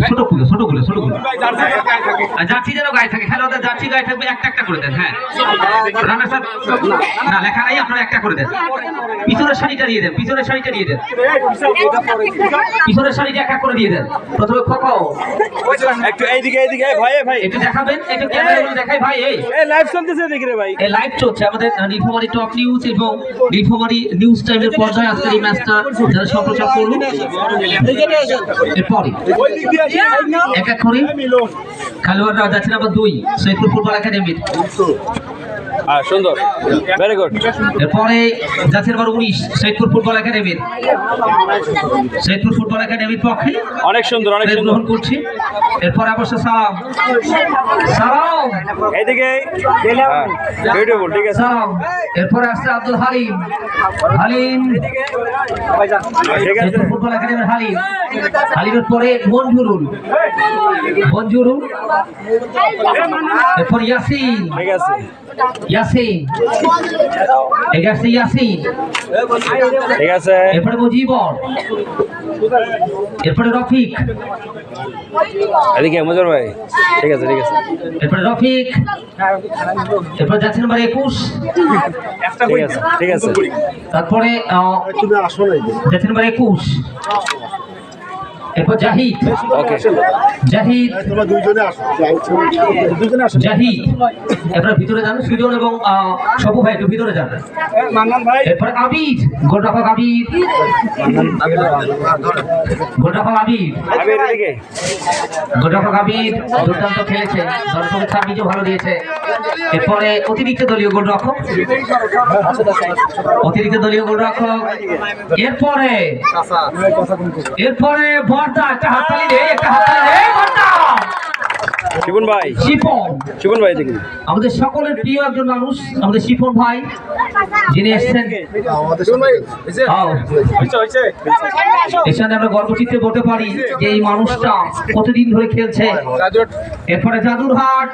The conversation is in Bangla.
ছোটগুলো জার্সি যেন গায়ে থাকে, খেলোয়াড়দের জার্সি গায়ে থাকবে, একটা করে দেন। হ্যাঁ, রানার সাথে না লেখা নাই, আপনারা একটা করে দেন। পিছনের শাড়িটা দিয়ে দেন, পিছনের শাড়িটা এক করে দিয়ে দেন। প্রথমে খোকো একটু এইদিকে ভাই একটু দেখাবেন, একটু ক্যামেরাগুলো দেখাই ভাই। এই লাইভ চলতেছে দেখি রে ভাই, এই লাইভ চলছে আমাদের নীলফামারী টপ নিউজ এবং নীলফামারী নিউজ টাইমের পর্যায়ে আজকের এই ম্যাচটা যারা সম্প্রচার করলো। এরপরে এক করে খেলোয়াড়রা যাচ্ছেন আবার 2 সৈয়দপুর ফুটবল একাডেমির। সুন্দর, ভেরি গুড। এরপরে যাচ্ছেন আবার 19 সৈয়দপুর ফুটবল একাডেমির। সৈয়দপুর ফুটবল একাডেমির পক্ষে অনেক সুন্দর গ্রহণ করছি। এরপরে অবশ্য সালাম এইদিকে, বিউটিফুল, ঠিক আছে। সালাম। এরপরে আসছে আব্দুল হালিম ঠিক আছে, ফুটবল একাডেমির হালিমের পরে মঞ্জুরুল। এরপর ইয়াসিন, ঠিক আছে, ঠিক আছে। এরপরে মুজিবর, এরপরে রফিক, এদিকে মুজর ভাই, ঠিক আছে, ঠিক আছে। এরপরে রফিক, এরপর যাচ্ছে নাম্বার 21, ঠিক আছে, ঠিক আছে। তারপরে যাচ্ছে নাম্বার 21, এরপর জাহিদ। ওকে, জাহিদ এরপর ভিতরে যান, সুজন এবং সবু ভাই একটু ভিতরে যান। এরপর আবির, গোলরক্ষক আবির, দুর্দান্ত খেলেছে, দর্শক সার্ভিসও ভালো দিয়েছে। এরপরে অতিরিক্ত দলীয় গোলরক্ষক, এরপরে বর্দা, একটা হাততালি রে বর্দা। শিপন ভাই দেখি, আমাদের সকলের প্রিয় একজন মানুষ, আমাদের শিপন ভাই, যিনি এসেছেন। এখানে আমরা গর্বচিত্তে বলতে পারি যে এই মানুষটা কতদিন ধরে খেলছে। এরপরে জাদুরহাট,